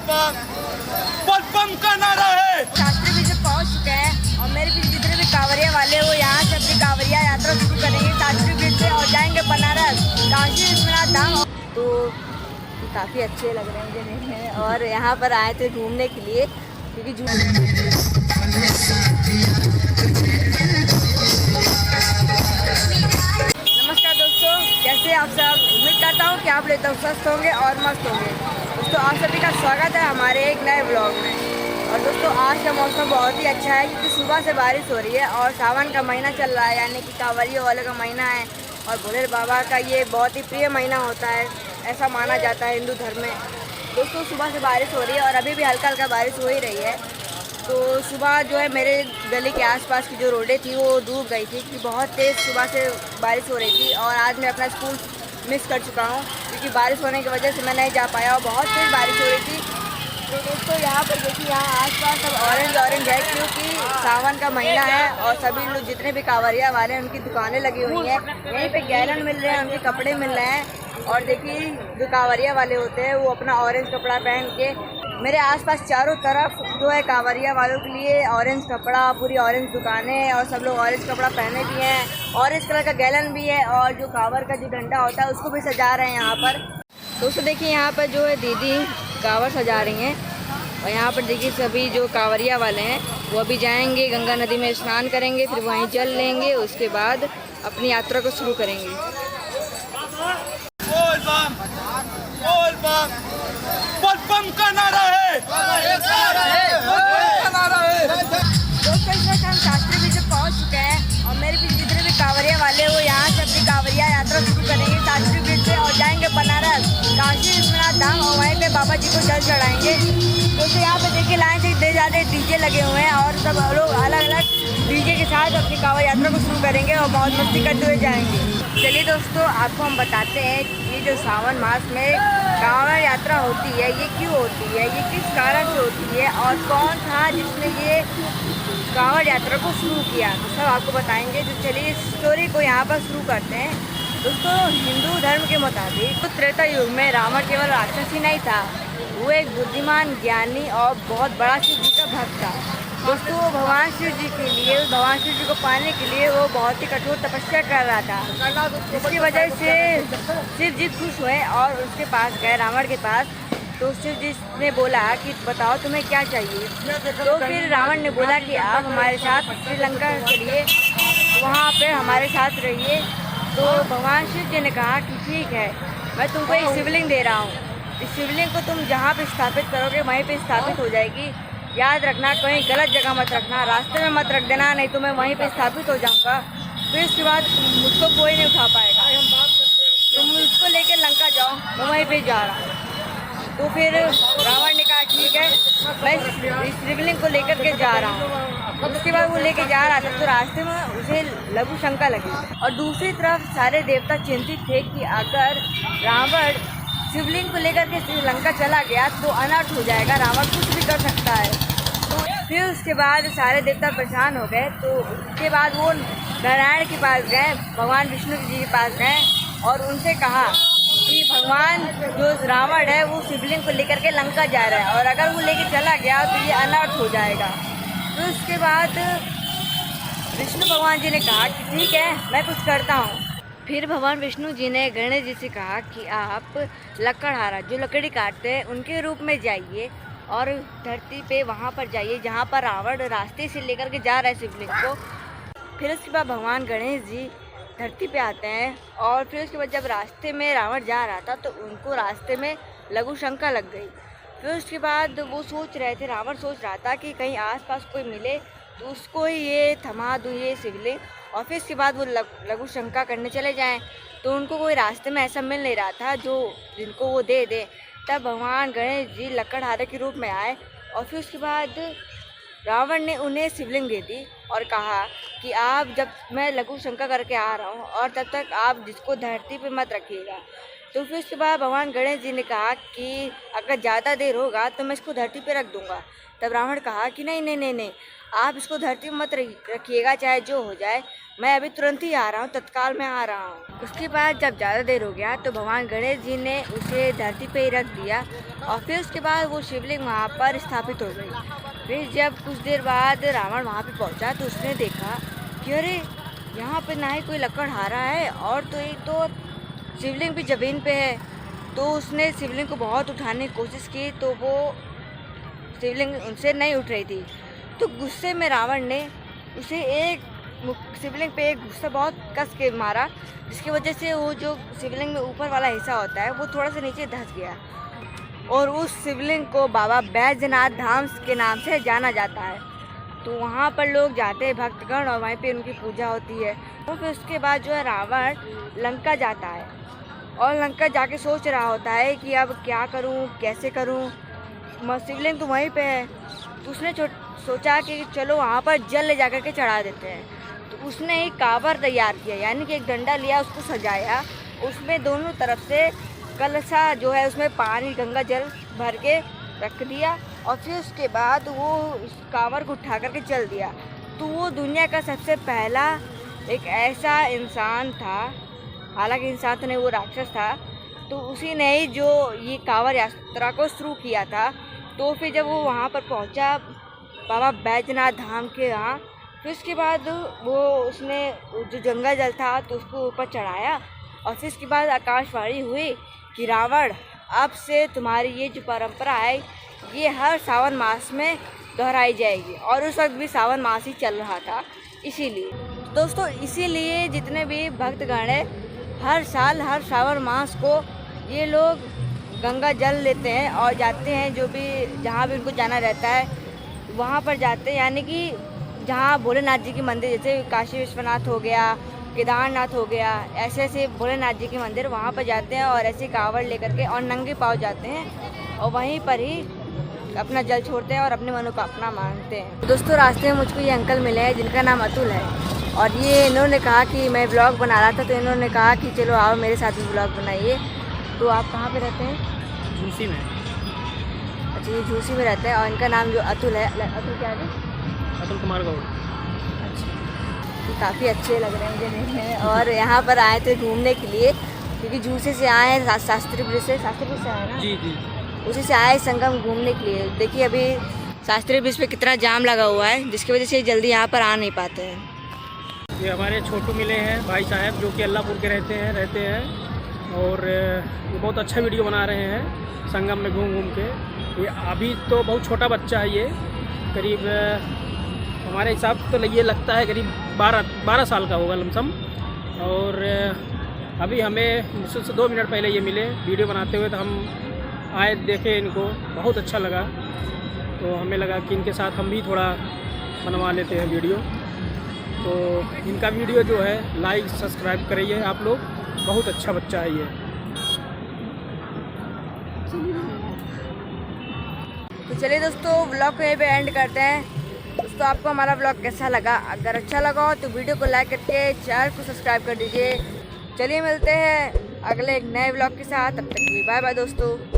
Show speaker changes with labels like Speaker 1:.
Speaker 1: बम का नारा है।
Speaker 2: शास्त्री भी पहुंच चुके हैं और मेरे पीछे जितने भी कांवरिया वाले वो यहाँ से अपनी कांवरिया यात्रा शुरू करेंगे शास्त्री ब्रिज से और जाएंगे बनारस काशी विश्वनाथ धाम। तो काफ़ी अच्छे लग रहे हैं मुझे देखने में और यहाँ पर आए थे घूमने के लिए क्योंकि नमस्कार दोस्तों, कैसे आप सब। उम्मीद करता हूँ कि आप लोग एकदम स्वस्थ होंगे और मस्त होंगे। दोस्तों आप सभी का स्वागत है हमारे एक नए ब्लॉग में। और दोस्तों आज का मौसम बहुत ही अच्छा है क्योंकि सुबह से बारिश हो रही है और सावन का महीना चल रहा है, यानी कि कांवरियों वाले का महीना है और भोले बाबा का ये बहुत ही प्रिय महीना होता है, ऐसा माना जाता है हिंदू धर्म में। दोस्तों सुबह से बारिश हो रही है और अभी भी हल्का हल्का बारिश हो ही रही है। तो सुबह जो है मेरे गली के आसपास की जो रोडें थी वो डूब गई थी क्योंकि बहुत तेज़ सुबह से बारिश हो रही थी और आज मैं अपना स्कूल मिस कर चुका हूँ क्योंकि बारिश होने की वजह से मैं नहीं जा पाया और बहुत तेज़ बारिश हो रही थी। तो दोस्तों यहाँ पर देखिए, यहाँ आसपास सब ऑरेंज है क्योंकि सावन का महीना है और सभी लोग जितने भी कांवरिया वाले हैं उनकी दुकानें लगी हुई हैं। यहीं पे गैलन मिल रहे हैं, उनके कपड़े मिल रहे हैं और देखिए जो कांवरिया वाले होते हैं वो अपना ऑरेंज कपड़ा पहन के मेरे आसपास चारों तरफ जो है कांवरिया वालों के लिए ऑरेंज कपड़ा, पूरी ऑरेंज दुकानें और सब लोग ऑरेंज कपड़ा पहने भी हैं। ऑरेंज कलर का गैलन भी है और जो कांवर का जो डंडा होता है उसको भी सजा रहे हैं यहाँ पर। दोस्तों देखिए यहाँ पर जो है दीदी कांवर सजा रही हैं और यहाँ पर देखिए सभी जो कांवरिया वाले हैं वो अभी जाएंगे गंगा नदी में स्नान करेंगे, फिर वहीं जल लेंगे, उसके बाद अपनी यात्रा को शुरू करेंगे।
Speaker 1: बम का नारा है।
Speaker 2: दोस्तों इस वक्त हम शास्त्री ब्रिज से पहुँच चुके हैं और मेरे पीछे जितने भी कांवरिया वाले वो यहाँ से अपनी कांवरिया यात्रा शुरू करेंगे शास्त्री ब्रिज से और जाएंगे बनारस काशी विश्वनाथ धाम और वहीं पे बाबा जी को जल चढ़ाएंगे। दोस्तों यहाँ पे देखिए लाइन से इतने ज़्यादा डीजे लगे हुए हैं और सब लोग अलग अलग डीजे के साथ अपनी कांवड़ यात्रा को शुरू करेंगे और मौज मस्ती करते हुए जाएंगे। चलिए दोस्तों आपको हम बताते हैं ये जो सावन मास में कांवड़ यात्रा होती है ये क्यों होती है, ये किस कारण से होती है और कौन था जिसने ये कांवड़ यात्रा को शुरू किया, तो सब आपको बताएंगे। तो चलिए इस स्टोरी को यहाँ पर शुरू करते हैं। दोस्तों हिंदू धर्म के मुताबिक तो त्रेता युग में रावण केवल राक्षस ही नहीं था, वो एक बुद्धिमान, ज्ञानी और बहुत बड़ा शिव जी का भक्त था। दोस्तों वो भगवान शिव जी के लिए, भगवान शिव जी को पाने के लिए वो बहुत ही कठोर तपस्या कर रहा था, जिसकी वजह से शिव जी खुश हुए और उसके पास गए, रावण के पास। तो शिव जी ने बोला कि बताओ तुम्हें क्या चाहिए। तो फिर रावण ने बोला कि आप हमारे साथ श्रीलंका चलिए, वहाँ पे हमारे साथ रहिए। तो भगवान शिव जी ने कहा कि ठीक है, मैं तुमको एक शिवलिंग दे रहा हूँ, इस शिवलिंग को तुम जहाँ पे स्थापित करोगे वहीं पे स्थापित हो जाएगी। याद रखना कहीं गलत जगह मत रखना, रास्ते में मत रख देना, नहीं तो मैं वहीं पे स्थापित हो जाऊँगा। फिर उसके बाद मुझको कोई नहीं उठा पाएगा, तुम मुझको लेकर लंका जाओ, मैं वहीं पे जा रहा हूँ। तो फिर रावण ने कहा ठीक है, मैं इस शिवलिंग को लेकर के जा रहा हूँ। उसके बाद वो लेके जा रहा था तो रास्ते में उसे लघु शंका लगी और दूसरी तरफ सारे देवता चिंतित थे कि अगर रावण शिवलिंग को लेकर के श्रीलंका चला गया तो अनर्थ हो जाएगा, रावण कुछ भी कर सकता है। तो फिर उसके बाद सारे देवता परेशान हो गए। तो उसके बाद वो नारायण के पास गए, भगवान विष्णु जी के पास गए और उनसे कहा कि भगवान जो रावण है वो शिवलिंग को लेकर के लंका जा रहा है और अगर वो लेके चला गया तो ये अनर्थ हो जाएगा। तो उसके बाद विष्णु भगवान जी ने कहा कि ठीक है मैं कुछ करता हूँ। फिर भगवान विष्णु जी ने गणेश जी से कहा कि आप लकड़हारा जो लकड़ी काटते हैं उनके रूप में जाइए और धरती पे वहाँ पर जाइए जहाँ पर रावण रास्ते से लेकर के जा रहा है शिवलिंग को। फिर उसके बाद भगवान गणेश जी धरती पे आते हैं और फिर उसके बाद जब रास्ते में रावण जा रहा था तो उनको रास्ते में लघु शंका लग गई। फिर उसके बाद वो सोच रहे थे, रावण सोच रहा था कि कहीं आसपास कोई मिले तो उसको ही ये थमा दूँ ये शिवलिंग और फिर इसके बाद वो लघु शंका करने चले जाएं। तो उनको कोई रास्ते में ऐसा मिल नहीं रहा था जो जिनको वो दे दे। तब भगवान गणेश जी लकड़हारे के रूप में आए और फिर उसके बाद रावण ने उन्हें शिवलिंग दे दी और कहा कि आप जब मैं लघु शंका करके आ रहा हूँ और तब तक आप जिसको धरती पे मत रखिएगा। तो फिर उसके बाद भगवान गणेश जी ने कहा कि अगर ज़्यादा देर होगा तो मैं इसको धरती पे रख दूँगा। तब रावण कहा कि नहीं नहीं नहीं नहीं, आप इसको धरती में मत रखिएगा, चाहे जो हो जाए, मैं अभी तुरंत ही आ रहा हूँ, तत्काल मैं आ रहा हूँ। उसके बाद जब ज़्यादा देर हो गया तो भगवान गणेश जी ने उसे धरती पे ही रख दिया और फिर उसके बाद वो शिवलिंग वहाँ पर स्थापित हो गई। फिर जब कुछ देर बाद रावण वहाँ पे पहुँचा तो उसने देखा कि अरे यहाँ पे ना ही कोई लकड़हारा है और तो एक तो शिवलिंग भी ज़मीन पे है। तो उसने शिवलिंग को बहुत उठाने की कोशिश की तो वो शिवलिंग उनसे नहीं उठ रही थी। तो गुस्से में रावण ने उसे एक शिवलिंग पे एक गुस्सा बहुत कस के मारा, जिसकी वजह से वो जो शिवलिंग में ऊपर वाला हिस्सा होता है वो थोड़ा सा नीचे धंस गया और उस शिवलिंग को बाबा बैजनाथ धाम के नाम से जाना जाता है। तो वहाँ पर लोग जाते हैं भक्तगण और वहीं पे उनकी पूजा होती है। तो फिर उसके बाद जो है रावण लंका जाता है और लंका जाके सोच रहा होता है कि अब क्या करूँ, कैसे करूँ, शिवलिंग तो वहीं पे है। तो उसने सोचा कि चलो वहाँ पर जल ले जा कर के चढ़ा देते हैं। तो उसने एक कांवर तैयार किया, यानी कि एक डंडा लिया, उसको सजाया, उसमें दोनों तरफ से कलशा जो है उसमें पानी गंगा जल भर के रख दिया और फिर उसके बाद वो उस कांवर को उठा करके चल दिया। तो वो दुनिया का सबसे पहला एक ऐसा इंसान था, हालांकि इंसान तो नहीं, वो राक्षस था। तो उसी ने ही जो ये कांवर यात्रा को शुरू किया था। तो फिर जब वो वहाँ पर पहुँचा बाबा बैजनाथ धाम के यहाँ, फिर उसके बाद वो उसने जो गंगा जल था तो उसको ऊपर चढ़ाया और फिर उसके बाद आकाशवाणी हुई कि रावण, अब से तुम्हारी ये जो परंपरा है ये हर सावन मास में दोहराई जाएगी। और उस वक्त भी सावन मास ही चल रहा था। इसीलिए दोस्तों, इसीलिए जितने भी भक्तगण हैं हर साल हर सावन मास को ये लोग गंगा जल लेते हैं और जाते हैं, जो भी जहाँ भी उनको जाना रहता है वहाँ पर जाते हैं। यानी कि जहाँ भोलेनाथ जी के मंदिर, जैसे काशी विश्वनाथ हो गया, केदारनाथ हो गया, ऐसे ऐसे भोलेनाथ जी के मंदिर, वहाँ पर जाते हैं और ऐसे कांवड़ लेकर के और नंगे पाँव जाते हैं और वहीं पर ही अपना जल छोड़ते हैं और अपने मनोकामना मांगते हैं। दोस्तों, रास्ते में मुझको ये अंकल मिले हैं जिनका नाम अतुल है और ये इन्होंने कहा कि मैं ब्लॉग बना रहा था तो इन्होंने कहा कि चलो आओ मेरे साथ भी ब्लॉग बनाइए। तो आप कहाँ पे रहते हैं?
Speaker 3: झूसी में।
Speaker 2: अच्छा, ये झूसी में रहते हैं और इनका नाम जो अतुल है, अतुल क्या है?
Speaker 3: अतुल कुमार गौड़।
Speaker 2: अच्छा, तो काफ़ी अच्छे लग रहे हैं मुझे देखने में। और यहाँ पर आए थे घूमने के लिए क्योंकि झूसी से आए हैं, शास्त्री ब्रिज से आए ना
Speaker 3: जी जी,
Speaker 2: उसी से आए संगम घूमने के लिए। देखिए अभी शास्त्री ब्रिज पे कितना जाम लगा हुआ है, जिसकी वजह से जल्दी यहाँ पर आ नहीं पाते हैं।
Speaker 3: ये हमारे छोटू मिले हैं भाई साहब, जो कि अल्लाहपुर के रहते हैं और ये बहुत अच्छा वीडियो बना रहे हैं संगम में घूम घूम के। ये अभी तो बहुत छोटा बच्चा है, ये करीब हमारे हिसाब से तो ये लगता है करीब 12 साल का होगा लमसम। और अभी हमें मुझसे 2 मिनट पहले ये मिले वीडियो बनाते हुए, तो हम आए देखे इनको, बहुत अच्छा लगा। तो हमें लगा कि इनके साथ हम भी थोड़ा बनवा लेते हैं वीडियो। तो इनका वीडियो जो है लाइक सब्सक्राइब करिए आप लोग, बहुत अच्छा बच्चा है ये।
Speaker 2: तो चलिए दोस्तों, व्लॉग को यहीं पे एंड करते हैं। दोस्तों, आपको हमारा व्लॉग कैसा लगा? अगर अच्छा लगा हो तो वीडियो को लाइक करके चैनल को सब्सक्राइब कर दीजिए। चलिए मिलते हैं अगले एक नए व्लॉग के साथ, तब तक के लिए बाय बाय दोस्तों।